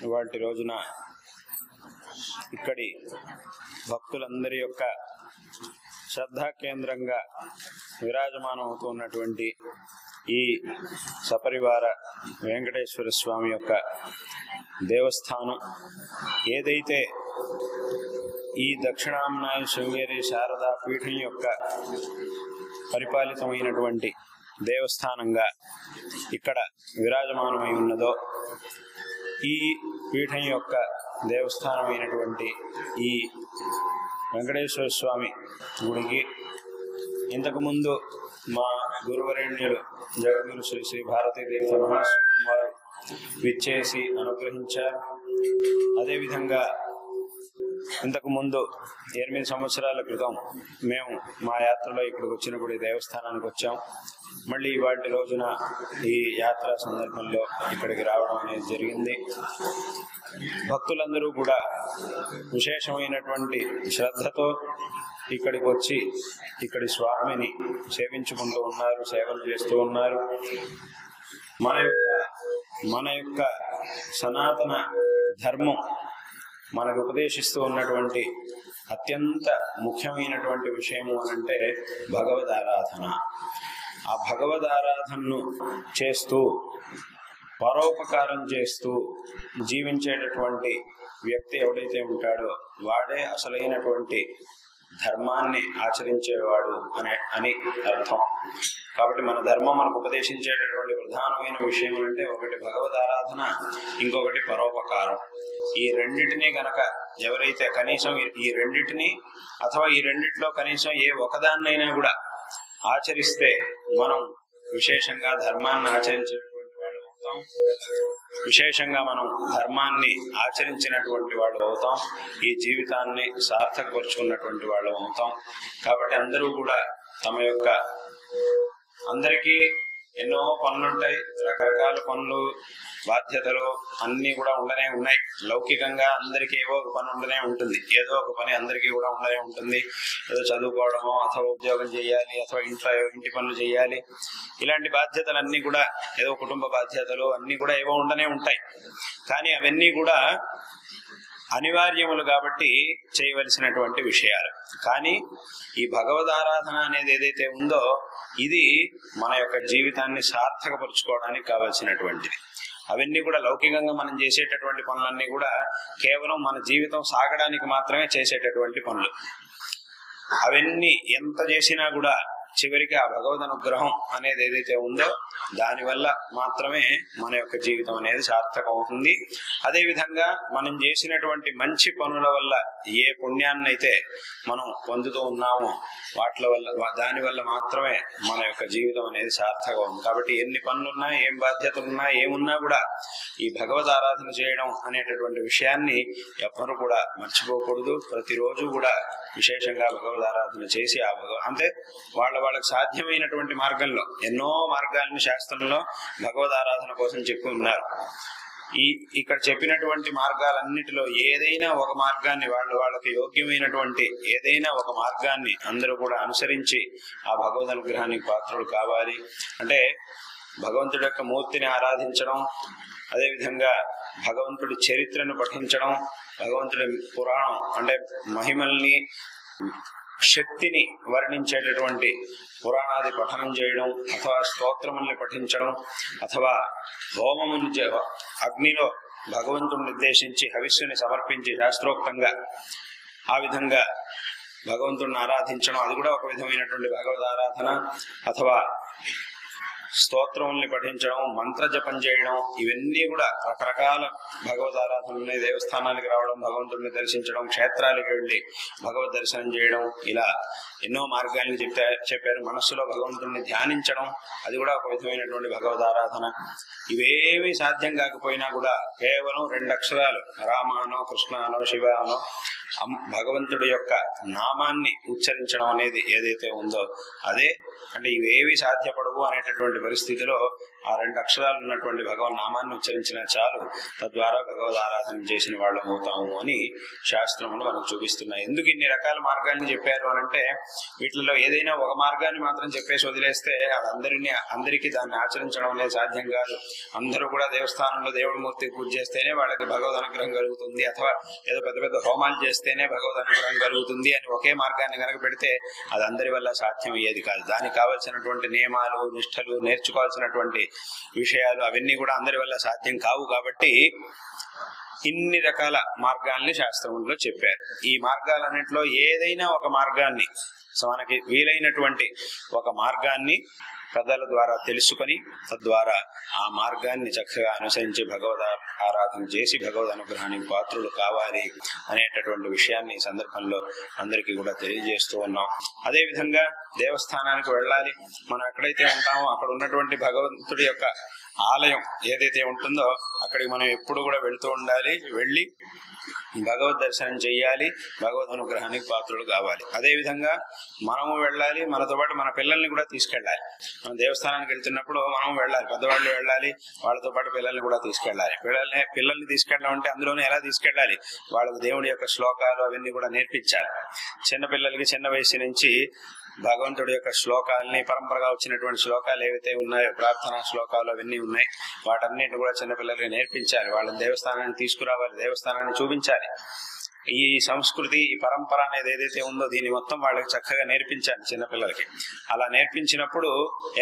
ఇవాటి రోజున ఇక్కడి భక్తులందరి యొక్క శ్రద్ధా కేంద్రంగా విరాజమానం అవుతున్నటువంటి ఈ సపరివార వెంకటేశ్వర స్వామి యొక్క దేవస్థానం ఏదైతే ఈ దక్షిణాంనాయ శృంగేరి శారదా పీఠం యొక్క పరిపాలితమైనటువంటి దేవస్థానంగా ఇక్కడ విరాజమానమై ఉన్నదో, ఈ పీఠం యొక్క దేవస్థానమైనటువంటి ఈ వెంకటేశ్వర స్వామి గుడికి ఇంతకుముందు మా గురువరేణ్యులు జగద్గురు శ్రీ శ్రీ భారతీ తీర్థ మహాస్వామి వారు విచ్చేసి అనుగ్రహించారు. అదేవిధంగా ఇంతకు ముందు 8 సంవత్సరాల క్రితం మేము మా యాత్రలో ఇక్కడికి వచ్చినప్పుడు ఈ దేవస్థానానికి వచ్చాం. మళ్ళీ ఇవాటి రోజున ఈ యాత్ర సందర్భంలో ఇక్కడికి రావడం అనేది జరిగింది. భక్తులందరూ కూడా విశేషమైనటువంటి శ్రద్ధతో ఇక్కడికి వచ్చి ఇక్కడి స్వామిని సేవించుకుంటూ ఉన్నారు, సేవలు చేస్తూ ఉన్నారు. మన యొక్క సనాతన ధర్మం మనకు ఉపదేశిస్తూ ఉన్నటువంటి అత్యంత ముఖ్యమైనటువంటి విషయము అనంటే భగవద్ ఆరాధన. ఆ భగవద్ ఆరాధనను చేస్తూ పరోపకారం చేస్తూ జీవించేటటువంటి వ్యక్తి ఎవడైతే ఉంటాడో వాడే అసలైనటువంటి ధర్మాన్ని ఆచరించేవాడు అని అర్థం. కాబట్టి మన ధర్మం మనకు ఉపదేశించేటటువంటి ప్రధానమైన విషయం అంటే ఒకటి భగవద్ ఆరాధన, ఇంకొకటి పరోపకారం. ఈ రెండింటినీ గనక ఎవరైతే కనీసం ఈ రెండింటినీ అథవా ఈ రెండిట్లో కనీసం ఏ ఒకదాన్నైనా కూడా ఆచరిస్తే మనం విశేషంగా ధర్మాన్ని ఆచరించినటువంటి వాళ్ళు అవుతాం, విశేషంగా మనం ధర్మాన్ని ఆచరించినటువంటి వాళ్ళు అవుతాం, ఈ జీవితాన్ని సార్థకపరుచుకున్నటువంటి వాళ్ళు అవుతాం. కాబట్టి అందరూ కూడా తమ యొక్క అందరికీ ఎన్నో పనులుంటాయి, రకరకాల పనులు బాధ్యతలు అన్ని కూడా ఉండనే ఉన్నాయి. లౌకికంగా అందరికీ ఏవో ఒక పని ఉండనే ఉంటుంది, ఏదో ఒక పని అందరికీ కూడా ఉండనే ఉంటుంది. ఏదో చదువుకోవడమో అథవా ఉద్యోగం చేయాలి అథవా ఇంటి పనులు చేయాలి, ఇలాంటి బాధ్యతలన్నీ కూడా ఏదో కుటుంబ బాధ్యతలు అన్ని కూడా ఏవో ఉండనే ఉంటాయి. కానీ అవన్నీ కూడా అనివార్యములు కాబట్టి చేయవలసినటువంటి విషయాలు. కానీ ఈ భగవద్ ఆరాధన అనేది ఏదైతే ఉందో ఇది మన యొక్క జీవితాన్ని సార్థకపరుచుకోవడానికి కావలసినటువంటిది. అవన్నీ కూడా లౌకికంగా మనం చేసేటటువంటి పనులన్నీ కూడా కేవలం మన జీవితం సాగడానికి మాత్రమే చేసేటటువంటి పనులు. అవన్నీ ఎంత చేసినా కూడా చివరికి ఆ భగవద్ అనుగ్రహం అనేది ఏదైతే ఉందో దానివల్ల మాత్రమే మన యొక్క జీవితం అనేది సార్థకం అవుతుంది. అదేవిధంగా మనం చేసినటువంటి మంచి పనుల వల్ల ఏ పుణ్యాన్ని అయితే మనం పొందుతూ ఉన్నామో వాటి వల్ల దానివల్ల మాత్రమే మన యొక్క జీవితం అనేది సార్థకం అవుతుంది. కాబట్టి ఎన్ని పనులున్నా, ఏం బాధ్యతలున్నా, ఏమున్నా కూడా ఈ భగవద్ ఆరాధన చేయడం అనేటటువంటి విషయాన్ని ఎవ్వరూ కూడా మర్చిపోకూడదు. ప్రతిరోజు కూడా విశేషంగా భగవద్ ఆరాధన చేసి అంటే వాళ్ళకి సాధ్యమైనటువంటి మార్గంలో ఎన్నో మార్గాలను శాస్త్రంలో భగవద్ ఆరాధన కోసం చెప్పి ఉన్నారు. ఇక్కడ చెప్పినటువంటి మార్గాలన్నిటిలో ఏదైనా ఒక మార్గాన్ని వాళ్ళకి యోగ్యమైనటువంటి ఏదైనా ఒక మార్గాన్ని అందరూ కూడా అనుసరించి ఆ భగవద్ అనుగ్రహానికి పాత్రులు కావాలి. అంటే భగవంతుడి యొక్క మూర్తిని ఆరాధించడం, అదేవిధంగా భగవంతుడి చరిత్రను పఠించడం, భగవంతుడి పురాణం అంటే మహిమల్ని శక్తిని వర్ణించేటటువంటి పురాణాది పఠనం చేయడం, అథవా స్తోత్రముల్ని పఠించడం, అథవా హోమముని అగ్నిలో భగవంతుడిని నిర్దేశించి హవిస్సుని సమర్పించి శాస్త్రోక్తంగా ఆ విధంగా భగవంతుడిని ఆరాధించడం, అది కూడా ఒక విధమైనటువంటి భగవద్ ఆరాధన. అథవా స్తోత్రముల్ని పఠించడం, మంత్ర జపం చేయడం, ఇవన్నీ కూడా రకరకాల భగవద్ ఆరాధనలు. దేవస్థానానికి రావడం, భగవంతుడిని దర్శించడం, క్షేత్రాలకు వెళ్ళి భగవద్ దర్శనం చేయడం, ఇలా ఎన్నో మార్గాలను చెప్పారు. మనస్సులో భగవంతుడిని ధ్యానించడం, అది కూడా ఒక విధమైనటువంటి భగవద్ ఆరాధన. ఇవేమీ సాధ్యం కాకపోయినా కూడా కేవలం 2 అక్షరాలు రామానో కృష్ణానో శివానో భగవంతుడి యొక్క నామాన్ని ఉచ్చరించడం అనేది ఏదైతే ఉందో అదే. అంటే ఇవేవి సాధ్యపడవు అనేటటువంటి పరిస్థితిలో ఆ 2 అక్షరాలు ఉన్నటువంటి భగవన్ నామాన్ని ఉచ్చరించినా చాలు, తద్వారా భగవద్ ఆరాధన చేసిన వాళ్ళం అవుతాము అని శాస్త్రములు మనకు చూపిస్తున్నాయి. ఎందుకు ఇన్ని రకాల మార్గాల్ని చెప్పారు అనంటే, వీటిలో ఏదైనా ఒక మార్గాన్ని మాత్రం చెప్పేసి వదిలేస్తే అందరికీ దాన్ని ఆచరించడం అనేది సాధ్యం కాదు. అందరూ కూడా దేవస్థానంలో దేవుడి మూర్తి పూజ చేస్తేనే వాళ్ళకి భగవద్ అనుగ్రహం కలుగుతుంది, అథవా ఏదో పెద్ద పెద్ద హోమాలు చేస్తేనే భగవద్ అనుగ్రహం కలుగుతుంది అని ఒకే మార్గాన్ని కనుక పెడితే అది అందరి వల్ల సాధ్యం అయ్యేది కాదు. దానికి కావాల్సినటువంటి నియమాలు, నిష్ఠలు, నేర్చుకోవాల్సినటువంటి విషయాలు అవన్నీ కూడా అందరి వల్ల సాధ్యం కావు. కాబట్టి ఇన్ని రకాల మార్గాల్ని శాస్త్రంలో చెప్పారు. ఈ మార్గాలన్నింటిలో ఏదైనా ఒక మార్గాన్ని, మనకి వీలైనటువంటి ఒక మార్గాన్ని పెద్దల ద్వారా తెలుసుకొని తద్వారా ఆ మార్గాన్ని చక్కగా అనుసరించి భగవద్ ఆరాధన చేసి భగవద్ అనుగ్రహానికి పాత్రులు కావాలి అనేటటువంటి విషయాన్ని ఈ సందర్భంలో అందరికీ కూడా తెలియజేస్తూ ఉన్నాం. అదేవిధంగా దేవస్థానానికి వెళ్ళాలి. మనం ఎక్కడైతే ఉంటామో అక్కడ ఉన్నటువంటి భగవంతుడి యొక్క ఆలయం ఏదైతే ఉంటుందో అక్కడికి మనం ఎప్పుడు కూడా వెళ్తూ ఉండాలి. వెళ్ళి భగవద్ దర్శనం చెయ్యాలి, భగవద్ అనుగ్రహానికి పాత్రులు కావాలి. అదేవిధంగా మనము వెళ్ళాలి, మనతో పాటు మన పిల్లల్ని కూడా తీసుకెళ్ళాలి. మనం దేవస్థానానికి వెళ్తున్నప్పుడు మనం వెళ్ళాలి, పెద్దవాళ్ళు వెళ్ళాలి, వాళ్ళతో పాటు పిల్లల్ని కూడా తీసుకెళ్ళాలి. పిల్లల్ని తీసుకెళ్ళడం అంటే అందులోనే ఎలా తీసుకెళ్ళాలి, వాళ్ళకి దేవుడి యొక్క శ్లోకాలు అవన్నీ కూడా నేర్పించాలి. చిన్నపిల్లలకి చిన్న వయసు నుంచి భగవంతుడి యొక్క శ్లోకాలని, పరంపరగా వచ్చినటువంటి శ్లోకాలు ఏవైతే ఉన్నాయో, ప్రార్థనా శ్లోకాలు అవన్నీ ఉన్నాయి, వాటన్నిటిని కూడా చిన్నపిల్లలకి నేర్పించాలి. వాళ్ళని దేవస్థానానికి తీసుకురావాలి, దేవస్థానాన్ని చూపించాలి. ఈ సంస్కృతి, ఈ పరంపర అనేది ఏదైతే ఉందో దీన్ని మొత్తం వాళ్ళకి చక్కగా నేర్పించాలి చిన్నపిల్లలకి. అలా నేర్పించినప్పుడు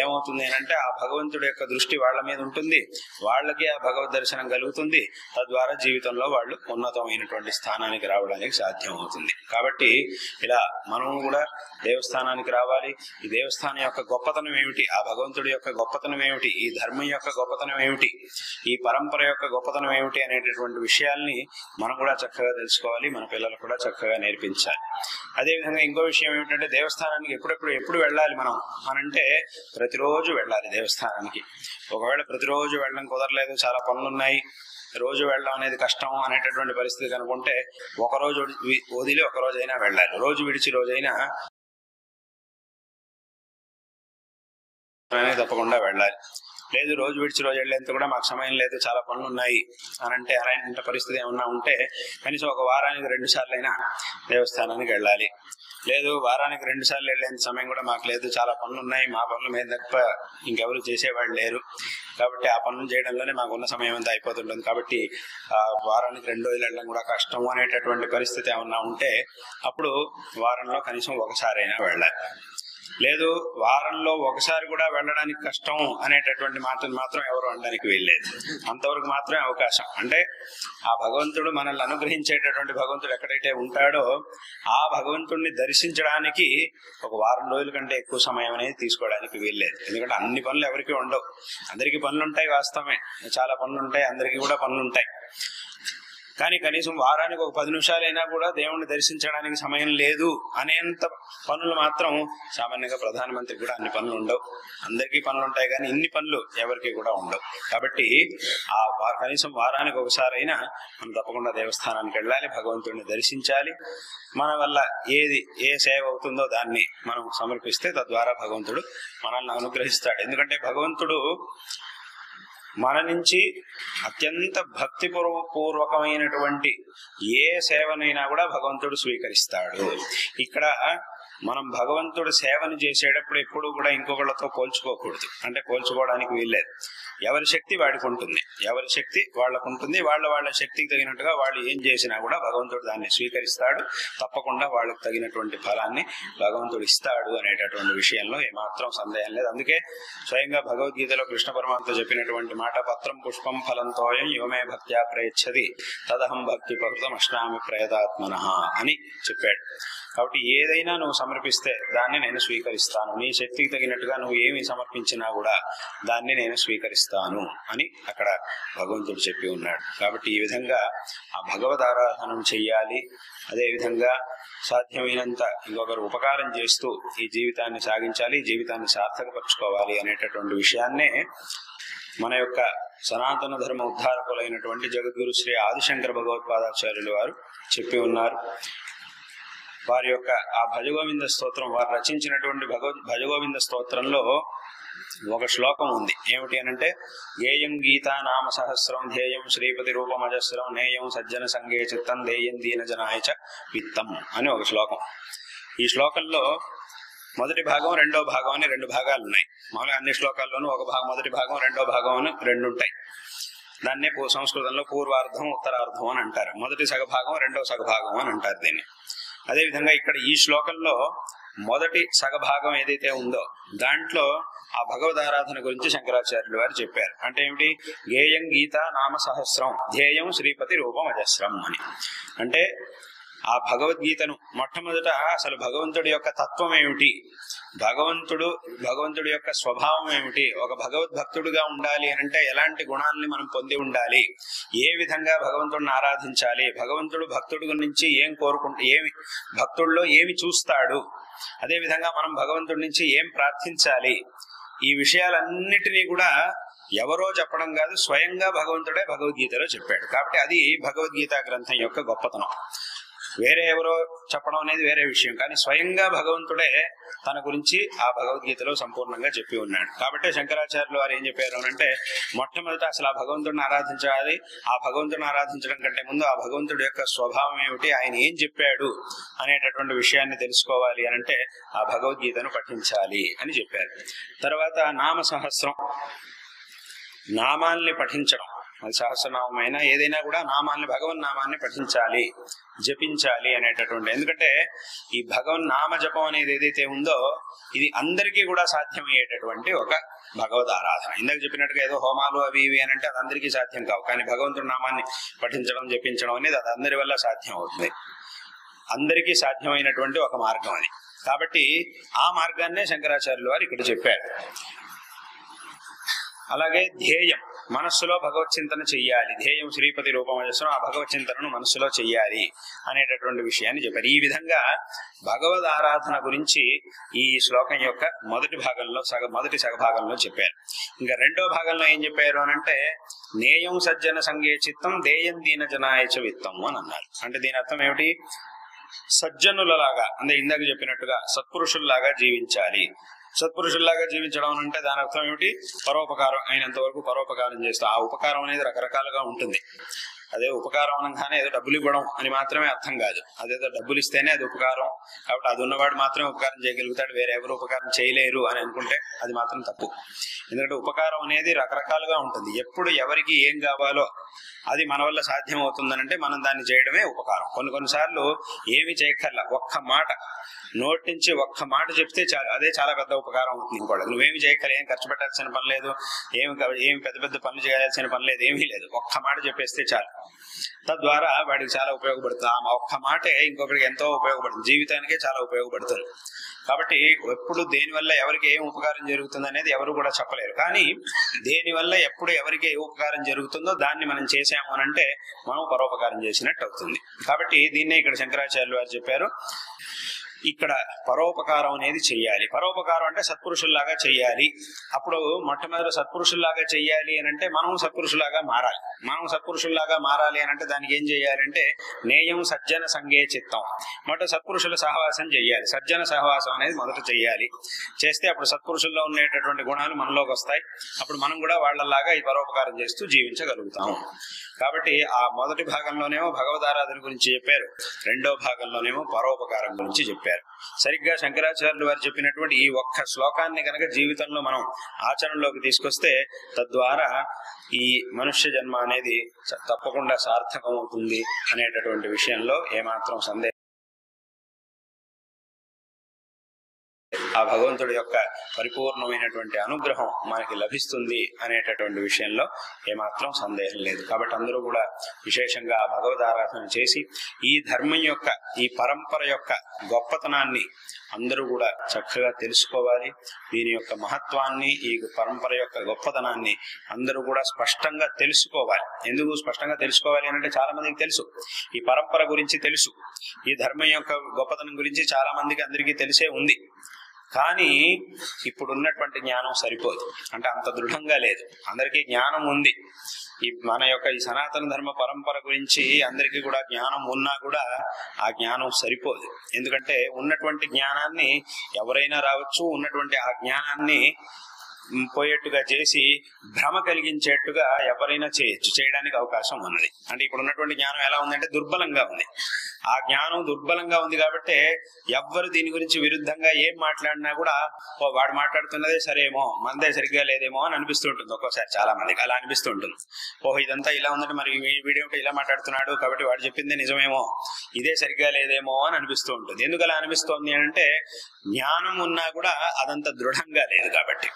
ఏమవుతుంది అంటే ఆ భగవంతుడి యొక్క దృష్టి వాళ్ళ మీద ఉంటుంది, వాళ్ళకి ఆ భగవద్ దర్శనం కలుగుతుంది, తద్వారా జీవితంలో వాళ్ళు ఉన్నతమైనటువంటి స్థానానికి రావడానికి సాధ్యం అవుతుంది. కాబట్టి ఇలా మనము కూడా దేవస్థానానికి రావాలి. ఈ దేవస్థానం యొక్క గొప్పతనం ఏమిటి, ఆ భగవంతుడి యొక్క గొప్పతనం ఏమిటి, ఈ ధర్మం యొక్క గొప్పతనం ఏమిటి, ఈ పరంపర యొక్క గొప్పతనం ఏమిటి అనేటటువంటి విషయాల్ని మనం కూడా చక్కగా తెలుసుకోవాలి, మన పిల్లలు కూడా చక్కగా నేర్పించాలి. అదేవిధంగా ఇంకో విషయం ఏమిటంటే దేవస్థానానికి ఎప్పుడు వెళ్ళాలి మనం అనంటే ప్రతిరోజు వెళ్ళాలి దేవస్థానానికి. ఒకవేళ ప్రతిరోజు వెళ్ళడం కుదరలేదు, చాలా పనులు ఉన్నాయి, రోజు వెళ్ళడం అనేది కష్టం అనేటటువంటి పరిస్థితి కనుకుంటే ఒకరోజు వదిలి ఒకరోజైనా వెళ్ళాలి. రోజు విడిచి రోజైనా తప్పకుండా వెళ్ళాలి. లేదు రోజు విడిచి రోజు వెళ్ళేంత కూడా మాకు సమయం లేదు, చాలా పనులు ఉన్నాయి అనంటే అలాంటి పరిస్థితి ఏమన్నా ఉంటే కనీసం ఒక వారానికి 2 సార్లు అయినా దేవస్థానానికి వెళ్ళాలి. లేదు వారానికి 2 సార్లు వెళ్ళేంత సమయం కూడా మాకు లేదు, చాలా పనులు ఉన్నాయి, మా పనుల మీద తప్ప ఇంకెవరు చేసేవాళ్ళు లేరు, కాబట్టి ఆ పనులు చేయడంలోనే మాకున్న సమయం అంతా అయిపోతుంటుంది, కాబట్టి వారానికి 2 రోజులు వెళ్ళడం కూడా కష్టం అనేటటువంటి పరిస్థితి ఏమన్నా ఉంటే అప్పుడు వారంలో కనీసం ఒకసారైనా వెళ్ళాలి. లేదు వారంలో ఒకసారి కూడా వెళ్ళడానికి కష్టం అనేటటువంటి మాటలు మాత్రం ఎవరు అనడానికి వీల్లేదు. అంతవరకు మాత్రమే అవకాశం. అంటే ఆ భగవంతుడు మనల్ని అనుగ్రహించేటటువంటి భగవంతుడు ఎక్కడైతే ఉంటాడో ఆ భగవంతుడిని దర్శించడానికి ఒక వారం రోజుల కంటే ఎక్కువ సమయం అనేది తీసుకోవడానికి వీల్లేదు. ఎందుకంటే అన్ని పనులు ఎవరికి ఉండవు, అందరికీ పనులు ఉంటాయి, వాస్తవమే చాలా పనులు ఉంటాయి, అందరికీ కూడా పనులు ఉంటాయి. కానీ కనీసం వారానికి ఒక 10 నిమిషాలైనా కూడా దేవుణ్ణి దర్శించడానికి సమయం లేదు అనేంత పనులు మాత్రం సామాన్యంగా ప్రధానమంత్రికి కూడా అన్ని పనులు ఉండవు, అందరికీ పనులు ఉంటాయి కానీ ఇన్ని పనులు ఎవరికి కూడా ఉండవు. కాబట్టి కనీసం వారానికి ఒకసారైనా మనం తప్పకుండా దేవస్థానానికి వెళ్ళాలి, భగవంతుడిని దర్శించాలి. మన వల్ల ఏ సేవ అవుతుందో దాన్ని మనం సమర్పిస్తే తద్వారా భగవంతుడు మనల్ని అనుగ్రహిస్తాడు. ఎందుకంటే భగవంతుడు మన నుంచి అత్యంత భక్తి పూర్వకమైనటువంటి ఏ సేవనైనా కూడా భగవంతుడు స్వీకరిస్తాడు. ఇక్కడ మనం భగవంతుడి సేవను చేసేటప్పుడు ఎప్పుడు కూడా ఇంకొకళ్ళతో పోల్చుకోకూడదు, అంటే పోల్చుకోవడానికి వీల్లేదు. ఎవరి శక్తి వాడికి ఉంటుంది, ఎవరి శక్తి వాళ్ళకు ఉంటుంది, వాళ్ళ శక్తికి తగినట్టుగా వాళ్ళు ఏం చేసినా కూడా భగవంతుడు దాన్ని స్వీకరిస్తాడు, తప్పకుండా వాళ్ళకు తగినటువంటి ఫలాన్ని భగవంతుడు ఇస్తాడు అనేటటువంటి విషయంలో ఏమాత్రం సందేహం లేదు. అందుకే స్వయంగా భగవద్గీతలో కృష్ణ పరమాత్మ చెప్పినటువంటి మాట పత్రం పుష్పం ఫలంతోయం యువమే భక్త్యా ప్రయచ్చది తదహం భక్తి పకృతం అశ్నామి ప్రయతాత్మనః అని చెప్పాడు. కాబట్టి ఏదైనా నువ్వు సమర్పిస్తే దాన్ని నేను స్వీకరిస్తాను, నీ శక్తికి తగినట్టుగా నువ్వు ఏమి సమర్పించినా కూడా దాన్ని నేను స్వీకరిస్తాను అని అక్కడ భగవంతుడు చెప్పి ఉన్నాడు. కాబట్టి ఈ విధంగా ఆ భగవద్ ఆరాధన చెయ్యాలి. అదేవిధంగా సాధ్యమైనంత ఇంకొకరు ఉపకారం చేస్తూ ఈ జీవితాన్ని సాగించాలి, జీవితాన్ని సార్థకపరచుకోవాలి అనేటటువంటి విషయాన్నే మన యొక్క సనాతన ధర్మ ఉద్ధారకులైనటువంటి జగద్గురు శ్రీ ఆదిశంకర భగవత్పాదాచార్యులు వారు చెప్పి ఉన్నారు. వారి యొక్క ఆ భజగోవింద స్తోత్రం, వారు రచించినటువంటి భజగోవింద స్తోత్రంలో ఒక శ్లోకం ఉంది. ఏమిటి అనంటే గేయం గీతా నామ సహస్రం ధ్యేయం శ్రీపతి రూపమజస్రం నేయం సజ్జన సంగే చిత్తం ధ్యేయం దీన జనాయచ విత్తం అని ఒక శ్లోకం. ఈ శ్లోకంలో మొదటి భాగం రెండో భాగం అని రెండు భాగాలు ఉన్నాయి. మామూలుగా అన్ని శ్లోకాల్లోనూ ఒక భాగం మొదటి భాగం రెండో భాగం అని రెండు ఉంటాయి. దాన్నే సంస్కృతంలో పూర్వార్ధం ఉత్తరార్ధం అని అంటారు. మొదటి సగభాగం రెండో సగభాగం అని అంటారు దీన్ని. అదేవిధంగా ఇక్కడ ఈ శ్లోకంలో మొదటి సగభాగం ఏదైతే ఉందో దాంట్లో ఆ భగవదారాధన గురించి శంకరాచార్యులు వారు చెప్పారు. అంటే ఏమిటి? గేయం గీత నామ సహస్రం ధ్యేయం శ్రీపతి రూపం అజస్రం అని. అంటే ఆ భగవద్గీతను మొట్టమొదట అసలు భగవంతుడి యొక్క తత్వం ఏమిటి, భగవంతుడి యొక్క స్వభావం ఏమిటి, ఒక భగవద్భక్తుడిగా ఉండాలి అంటే ఎలాంటి గుణాలని మనం పొంది ఉండాలి, ఏ విధంగా భగవంతుడిని ఆరాధించాలి, భగవంతుడు భక్తుడి నుంచి ఏం భక్తుడిలో ఏమి చూస్తాడు, అదే విధంగా మనం భగవంతుడి నుంచి ఏం ప్రార్థించాలి, ఈ విషయాలన్నిటినీ కూడా ఎవరో చెప్పడం కాదు, స్వయంగా భగవంతుడే భగవద్గీతలో చెప్పాడు. కాబట్టి అది భగవద్గీత గ్రంథం యొక్క గొప్పతనం. వేరే ఎవరో చెప్పడం అనేది వేరే విషయం, కానీ స్వయంగా భగవంతుడే తన గురించి ఆ భగవద్గీతలో సంపూర్ణంగా చెప్పి ఉన్నాడు. కాబట్టి శంకరాచార్యులు వారు ఏం చెప్పారు అంటే మొట్టమొదట అసలు ఆ భగవంతుడిని ఆరాధించాలి, ఆ భగవంతుడిని ఆరాధించడం కంటే ముందు ఆ భగవంతుడి యొక్క స్వభావం ఏమిటి, ఆయన ఏం చెప్పాడు అనేటటువంటి విషయాన్ని తెలుసుకోవాలి అని అంటే ఆ భగవద్గీతను పఠించాలి అని చెప్పారు. తర్వాత నామ సహస్రం, నామాల్ని పఠించడం, అది సహస్రనామైనా ఏదైనా కూడా నామాన్ని భగవన్నామాన్ని పఠించాలి, జపించాలి అనేటటువంటి. ఎందుకంటే ఈ భగవన్ నామ జపం అనేది ఏదైతే ఉందో ఇది అందరికీ కూడా సాధ్యమయ్యేటటువంటి ఒక భగవద్ ఆరాధన. ఇందాక చెప్పినట్టుగా ఏదో హోమాలు అవి ఇవి అని అంటే అది అందరికీ సాధ్యం కావు, కానీ భగవంతుడి నామాన్ని పఠించడం జపించడం అనేది అది అందరి వల్ల సాధ్యం అవుతుంది. అందరికీ సాధ్యమైనటువంటి ఒక మార్గం అది. కాబట్టి ఆ మార్గాన్నే శంకరాచార్యులు వారు ఇక్కడ చెప్పారు. అలాగే ధ్యేయం, మనస్సులో భగవత్ చింతన చెయ్యాలి, ధ్యేయం శ్రీపతి రూపమజస్రం, ఆ భగవత్ చింతనను మనస్సులో చెయ్యాలి అనేటటువంటి విషయాన్ని చెప్పారు. ఈ విధంగా భగవద్ ఆరాధన గురించి ఈ శ్లోకం యొక్క మొదటి సగభాగంలో చెప్పారు. ఇంకా రెండో భాగంలో ఏం చెప్పారు అని అంటే నేయం సజ్జన సంగే చిత్తం దేయం దీన జనాయచ విత్తం అని అన్నారు. అంటే దీని అర్థం ఏమిటి? సజ్జనులలాగా, అంటే ఇందాక చెప్పినట్టుగా సత్పురుషుల్లాగా జీవించాలి. సత్పురుషుల్లాగా జీవించడం అంటే దాని అర్థం ఏమిటి? పరోపకారం, అయినంత వరకు పరోపకారం చేస్తాం. ఆ ఉపకారం అనేది రకరకాలుగా ఉంటుంది. అదే ఉపకారం అనగానే ఏదో డబ్బులు ఇవ్వడం అని మాత్రమే అర్థం కాదు. అదేదో డబ్బులు ఇస్తేనే అది ఉపకారం, కాబట్టి అది ఉన్నవాడు మాత్రమే ఉపకారం చేయగలుగుతాడు, వేరే ఎవరు ఉపకారం చేయలేరు అని అనుకుంటే అది మాత్రం తప్పు. ఎందుకంటే ఉపకారం అనేది రకరకాలుగా ఉంటుంది. ఎప్పుడు ఎవరికి ఏం కావాలో అది మన వల్ల సాధ్యం అవుతుందనంటే మనం దాన్ని చేయడమే ఉపకారం. కొన్నిసార్లు ఏమి చేయక్కర్లా, ఒక్క మాట నోటి నుంచి ఒక్క మాట చెప్తే చాలు, అదే చాలా పెద్ద ఉపకారం అవుతుంది. ఇంకోటి నువ్వేమి చేయక్కర్లేదు, ఏం ఖర్చు పెట్టాల్సిన పని లేదు, ఏమి పెద్ద పెద్ద పనులు చేయాల్సిన పని లేదు, ఏమీ లేదు, ఒక్క మాట చెప్పేస్తే చాలు. తద్వారా వాడికి చాలా ఉపయోగపడుతుంది. ఆ ఒక్క మాటే ఇంకొకరికి ఎంతో ఉపయోగపడుతుంది, జీవితానికే చాలా ఉపయోగపడుతుంది. కాబట్టి ఎప్పుడు దేనివల్ల ఎవరికి ఏం ఉపకారం జరుగుతుంది అనేది ఎవరు కూడా చెప్పలేరు. కానీ దేనివల్ల ఎప్పుడు ఎవరికి ఏ ఉపకారం జరుగుతుందో దాన్ని మనం చేసాము అని అంటే మనం పరోపకారం చేసినట్టు అవుతుంది. కాబట్టి దీన్నే ఇక్కడ శంకరాచార్యులు వారు చెప్పారు. ఇక్కడ పరోపకారం అనేది చెయ్యాలి. పరోపకారం అంటే సత్పురుషుల్లాగా చెయ్యాలి. అప్పుడు మొట్టమొదటి సత్పురుషుల్లాగా చెయ్యాలి అని అంటే మనం సత్పురుషులాగా మారాలి. మనం సత్పురుషుల్లాగా మారాలి అని అంటే దానికి ఏం చేయాలంటే నేయం సజ్జన సంగే చిత్తం, మొదట సత్పురుషుల సహవాసం చెయ్యాలి. సజ్జన సహవాసం అనేది మొదట చెయ్యాలి. చేస్తే అప్పుడు సత్పురుషుల్లో ఉండేటటువంటి గుణాలు మనలోకి వస్తాయి. అప్పుడు మనం కూడా వాళ్ళలాగా ఈ పరోపకారం చేస్తూ జీవించగలుగుతాము. కాబట్టి ఆ మొదటి భాగంలోనేమో భగవదారాధన గురించి చెప్పారు, రెండో భాగంలోనేమో పరోపకారం గురించి చెప్పారు. సరిగ్గా శంకరాచార్యులు వారు చెప్పినటువంటి ఈ ఒక్క శ్లోకాన్ని కనుక జీవితంలో మనం ఆచరణలోకి తీసుకొస్తే తద్వారా ఈ మనుష్య జన్మ అనేది తప్పకుండా సార్థకం అవుతుంది అనేటటువంటి విషయంలో ఏమాత్రం సందేహం, ఆ భగవంతుడి యొక్క పరిపూర్ణమైనటువంటి అనుగ్రహం మనకి లభిస్తుంది అనేటటువంటి విషయంలో ఏమాత్రం సందేహం లేదు. కాబట్టి అందరూ కూడా విశేషంగా ఆ భగవదారాధన చేసి ఈ ధర్మం యొక్క, ఈ పరంపర యొక్క గొప్పతనాన్ని అందరూ కూడా చక్కగా తెలుసుకోవాలి. దీని యొక్క మహత్వాన్ని, ఈ పరంపర యొక్క గొప్పతనాన్ని అందరూ కూడా స్పష్టంగా తెలుసుకోవాలి. ఎందుకు స్పష్టంగా తెలుసుకోవాలి అంటే చాలా మందికి తెలుసు, ఈ పరంపర గురించి తెలుసు, ఈ ధర్మం యొక్క గొప్పతనం గురించి చాలా మందికి అందరికీ తెలిసే ఉంది. కానీ ఇప్పుడున్నటువంటి జ్ఞానం సరిపోదు, అంటే అంత దృఢంగా లేదు. అందరికీ జ్ఞానం ఉంది, ఈ మన యొక్క ఈ సనాతన ధర్మ పరంపర గురించి అందరికీ కూడా జ్ఞానం ఉన్నా కూడా ఆ జ్ఞానం సరిపోదు. ఎందుకంటే ఉన్నటువంటి జ్ఞానాన్ని ఎవరైనా రావచ్చు, ఉన్నటువంటి ఆ జ్ఞానాన్ని పోయేట్టుగా చేసి భ్రమ కలిగించేట్టుగా ఎవరైనా చేయడానికి అవకాశం ఉన్నది. అంటే ఇప్పుడు ఉన్నటువంటి జ్ఞానం ఎలా ఉందంటే దుర్బలంగా ఉంది. ఆ జ్ఞానం దుర్బలంగా ఉంది కాబట్టి ఎవ్వరు దీని గురించి విరుద్ధంగా ఏం మాట్లాడినా కూడా వాడు మాట్లాడుతున్నదే సరేమో, మనదే సరిగ్గా లేదేమో అని అనిపిస్తూ ఉంటుంది. ఒక్కోసారి చాలా మందికి అలా అనిపిస్తూ ఉంటుంది. ఓహో ఇదంతా ఇలా ఉందంటే మరి వీడేమిటో ఇలా మాట్లాడుతున్నాడు కాబట్టి వాడు చెప్పిందే నిజమేమో, ఇదే సరిగ్గా లేదేమో అని అనిపిస్తూ ఉంటుంది. ఎందుకు అలా అనిపిస్తోంది అంటే జ్ఞానం ఉన్నా కూడా అదంత దృఢంగా లేదు కాబట్టి.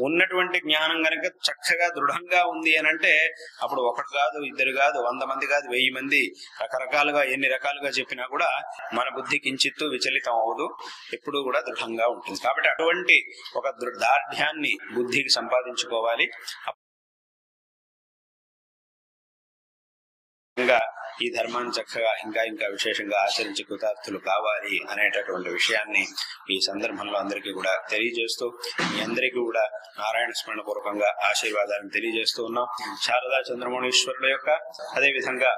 ఉన్నటువంటి జ్ఞానం గనక చక్కగా దృఢంగా ఉంది అని అంటే అప్పుడు ఒకటి కాదు, ఇద్దరు కాదు, 100 మంది కాదు, 1000 మంది రకరకాలుగా ఎన్ని రకాలుగా చెప్పినా కూడా మన బుద్ధి కించిత్తు విచలితం అవదు, ఎప్పుడూ కూడా దృఢంగా ఉంటుంది. కాబట్టి అటువంటి ఒక దార్ఢ్యాన్ని బుద్ధికి సంపాదించుకోవాలి. ఈ ధర్మాన్ని చక్కగా ఇంకా విశేషంగా ఆచరించి కృతార్థులు కావాలి అనేటటువంటి విషయాన్ని ఈ సందర్భంలో అందరికీ కూడా తెలియజేస్తూ, మీ అందరికీ కూడా నారాయణ స్మరణ పూర్వకంగా ఆశీర్వాదాలను తెలియజేస్తూ ఉన్నాం. శారదా చంద్రమౌళీశ్వరుల యొక్క, అదేవిధంగా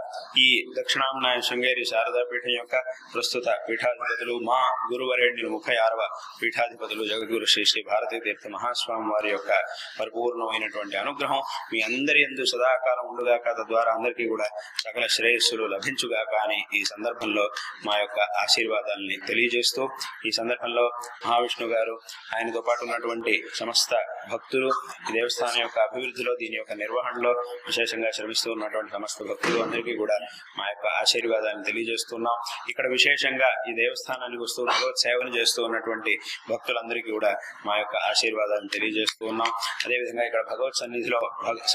ఈ దక్షిణాంనాయ శృంగేరి శారదా పీఠం యొక్క ప్రస్తుత పీఠాధిపతులు, మా గురువరేణ్యులు 36వ పీఠాధిపతులు జగద్గురు శ్రీ శ్రీ భారతీ తీర్థ మహాస్వామి వారి యొక్క పరిపూర్ణమైనటువంటి అనుగ్రహం మీ అందరి యందు సదాకాలం ఉండుగాక. తద్వారా అందరికీ కూడా సకల శ్రేయస్సులు లభించుగాక అని ఈ సందర్భంలో మా యొక్క ఆశీర్వాదాలని తెలియజేస్తూ, ఈ సందర్భంలో మహావిష్ణు గారు, ఆయనతో పాటు ఉన్నటువంటి సమస్త భక్తులు, ఈ దేవస్థానం యొక్క అభివృద్ధిలో, దీని యొక్క నిర్వహణలో విశేషంగా శ్రమిస్తూ ఉన్నటువంటి సమస్త భక్తులు అందరికీ కూడా మా యొక్క ఆశీర్వాదాన్ని తెలియజేస్తున్నాం. ఇక్కడ విశేషంగా ఈ దేవస్థానానికి వస్తూ భగవత్ సేవను చేస్తూ ఉన్నటువంటి భక్తులందరికీ కూడా మా యొక్క ఆశీర్వాదాన్ని తెలియజేస్తూ ఉన్నాం. అదేవిధంగా ఇక్కడ భగవత్ సన్నిధిలో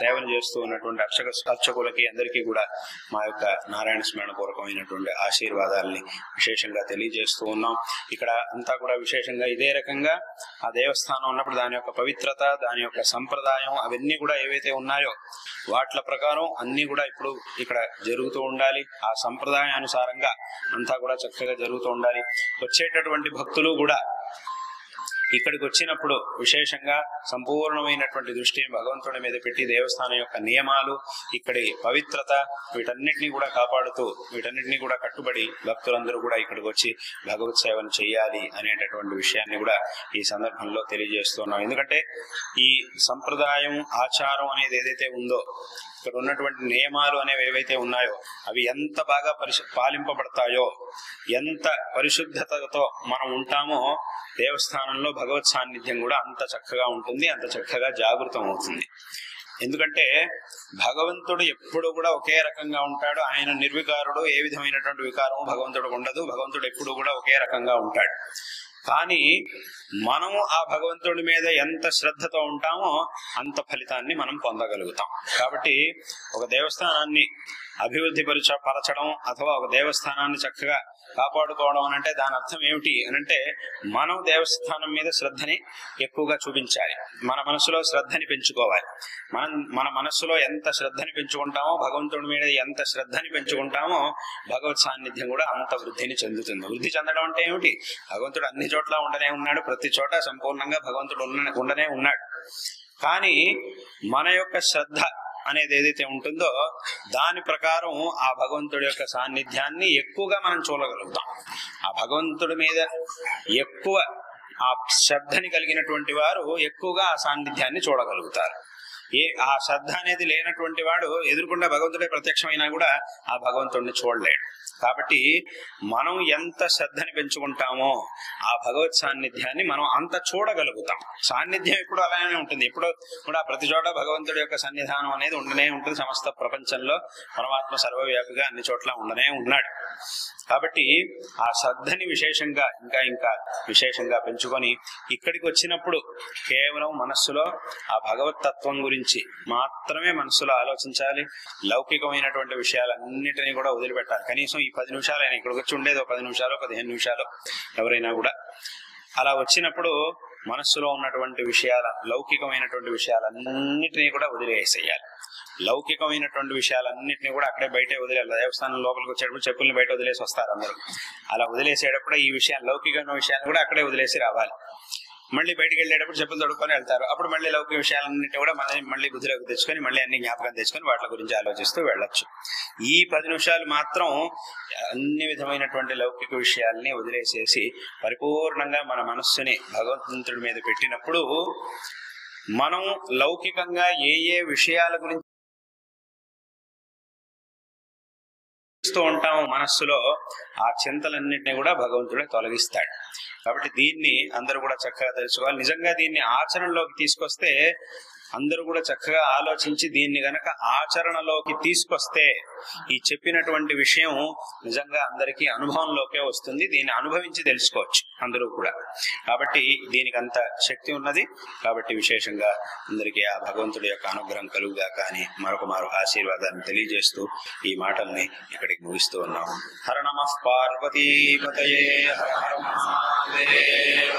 సేవను చేస్తూ ఉన్నటువంటి అర్చకులకి అందరికీ కూడా మా యొక్క నారాయణ స్మరణ పూర్వకమైనటువంటి ఆశీర్వాదాలని విశేషంగా తెలియజేస్తూ ఉన్నాం. ఇక్కడ అంతా కూడా విశేషంగా ఇదే రకంగా ఆ దేవస్థానం ఉన్నప్పుడు దాని యొక్క పవిత్రత, దాని యొక్క సంప్రదాయం, అవన్నీ కూడా ఏవైతే ఉన్నాయో వాట్ల ప్రకారం అన్ని కూడా ఇప్పుడు ఇక్కడ జరుగుతూ ఉండాలి. ఆ సంప్రదాయానుసారంగా అంతా కూడా చక్కగా జరుగుతూ ఉండాలి. వచ్చేటటువంటి భక్తులు కూడా ఇక్కడికి వచ్చినప్పుడు విశేషంగా సంపూర్ణమైనటువంటి దృష్టిని భగవంతుడి మీద పెట్టి దేవస్థానం యొక్క నియమాలు, ఇక్కడి పవిత్రత, వీటన్నిటినీ కూడా కాపాడుతూ, వీటన్నిటినీ కూడా కట్టుబడి భక్తులందరూ కూడా ఇక్కడికి వచ్చి భగవత్ సేవను చేయాలి అనేటటువంటి విషయాన్ని కూడా ఈ సందర్భంలో తెలియజేస్తున్నాం. ఎందుకంటే ఈ సంప్రదాయం, ఆచారం అనేది ఏదైతే ఉందో, ఇక్కడ ఉన్నటువంటి నియమాలు అనేవి ఏవైతే ఉన్నాయో అవి ఎంత బాగా పాలింపబడతాయో, ఎంత పరిశుద్ధతతో మనం ఉంటామో దేవస్థానంలో భగవత్ సాన్నిధ్యం కూడా అంత చక్కగా ఉంటుంది, అంత చక్కగా జాగృతం అవుతుంది. ఎందుకంటే భగవంతుడు ఎప్పుడు కూడా ఒకే రకంగా ఉంటాడు. ఆయన నిర్వికారుడు, ఏ విధమైనటువంటి వికారము భగవంతుడికి ఉండదు. భగవంతుడు ఎప్పుడు కూడా ఒకే రకంగా ఉంటాడు. కానీ మనము ఆ భగవంతుడి మీద ఎంత శ్రద్ధతో ఉంటామో అంత ఫలితాన్ని మనం పొందగలుగుతాం. కాబట్టి ఒక దేవస్థానాన్ని అభివృద్ధి పరచడం అథవా ఒక దేవస్థానాన్ని చక్కగా కాపాడుకోవడం అంటే దాని అర్థం ఏమిటి అనంటే, మనం దేవస్థానం మీద శ్రద్ధని ఎక్కువగా చూపించాలి. మన మనసులో శ్రద్ధని పెంచుకోవాలి. మన మనస్సులో ఎంత శ్రద్ధని పెంచుకుంటామో, భగవంతుడి మీద ఎంత శ్రద్ధని పెంచుకుంటామో భగవత్ సాన్నిధ్యం కూడా అంత వృద్ధిని చెందుతుంది. వృద్ధి చెందడం అంటే ఏమిటి? భగవంతుడు అన్ని చోట్ల ఉండనే ఉన్నాడు, ప్రతి చోట సంపూర్ణంగా భగవంతుడు ఉండనే ఉన్నాడు. కానీ మన యొక్క శ్రద్ధ అనేది ఏదైతే ఉంటుందో దాని ప్రకారం ఆ భగవంతుడి యొక్క సాన్నిధ్యాన్ని ఎక్కువగా మనం చూడగలుగుతాం. ఆ భగవంతుడి మీద ఎక్కువ ఆ శ్రద్ధని కలిగినటువంటి వారు ఎక్కువగా ఆ సాన్నిధ్యాన్ని చూడగలుగుతారు. ఆ శ్రద్ధ అనేది లేనటువంటి వాడు ఎదురుకుండా భగవంతుడే ప్రత్యక్షమైనా కూడా ఆ భగవంతుడిని చూడలేడు. కాబట్టి మనం ఎంత శ్రద్ధని పెంచుకుంటామో ఆ భగవత్ సాన్నిధ్యాన్ని మనం అంత చూడగలుగుతాం. సాన్నిధ్యం ఎప్పుడు అలానే ఉంటుంది. ఎప్పుడు కూడా ప్రతి చోట భగవంతుడి యొక్క సన్నిధానం అనేది ఉండనే ఉంటుంది. సమస్త ప్రపంచంలో పరమాత్మ సర్వవ్యాపిగా అన్ని చోట్ల ఉండనే ఉన్నాడు. కాబట్టి ఆ శ్రద్ధని విశేషంగా ఇంకా విశేషంగా పెంచుకొని ఇక్కడికి వచ్చినప్పుడు కేవలం మనస్సులో ఆ భగవత్ తత్వం గురించి మాత్రమే మనస్సులో ఆలోచించాలి. లౌకికమైనటువంటి విషయాలన్నిటినీ కూడా వదిలిపెట్టాలి. కనీసం ఈ 10 నిమిషాలైనా ఇక్కడికి వచ్చి ఉండేది 10 నిమిషాలు 15 నిమిషాలు ఎవరైనా కూడా అలా వచ్చినప్పుడు మనస్సులో ఉన్నటువంటి లౌకికమైనటువంటి విషయాలన్నిటినీ కూడా వదిలేసేయాలి. లౌకికమైనటువంటి విషయాలన్నింటినీ కూడా అక్కడే బయటే వదిలేయాలి. దేవస్థానం లోపలికి వచ్చేటప్పుడు చెప్పుల్ని బయట వదిలేసి వస్తారు అందరూ. అలా వదిలేసేటప్పుడు ఈ విషయాలు, లౌకికమైన విషయాన్ని కూడా అక్కడే వదిలేసి రావాలి. మళ్ళీ బయటికి వెళ్ళేటప్పుడు చెప్పులు తొడుక్కొని వెళ్తారు. అప్పుడు మళ్ళీ లౌకిక విషయాలన్నింటినీ కూడా మళ్ళీ బుద్ధిలోకి తెచ్చుకొని మళ్ళీ అన్ని జ్ఞాపకం తెచ్చుకొని వాటి గురించి ఆలోచిస్తూ వెళ్ళొచ్చు. ఈ 10 నిమిషాలు మాత్రం అన్ని విధమైనటువంటి లౌకిక విషయాల్ని వదిలేసేసి పరిపూర్ణంగా మన మనస్సుని భగవంతుడి మీద పెట్టినప్పుడు మనం లౌకికంగా ఏ ఏ విషయాల గురించి ఉంటాము మనస్సులో, ఆ చింతలన్నింటినీ కూడా భగవంతుడే తొలగిస్తాడు. కాబట్టి దీన్ని అందరూ కూడా చక్కగా తెలుసుకోవాలి. నిజంగా దీన్ని ఆచరణలోకి తీసుకొస్తే అందరూ కూడా చక్కగా ఆలోచించి దీన్ని గనక ఆచరణలోకి తీసుకొస్తే ఈ చెప్పినటువంటి విషయం నిజంగా అందరికీ అనుభవంలోకే వస్తుంది. దీన్ని అనుభవించి తెలుసుకోవచ్చు అందరూ కూడా. కాబట్టి దీనికి అంత శక్తి ఉన్నది. కాబట్టి విశేషంగా అందరికీ ఆ భగవంతుడి యొక్క అనుగ్రహం కలుగుగా కానీ మరొక ఆశీర్వాదాన్ని తెలియజేస్తూ ఈ మాటల్ని ఇక్కడికి ముగిస్తూ ఉన్నాము. హర నమః పార్వతీపతయే హర హర మహాదేవ.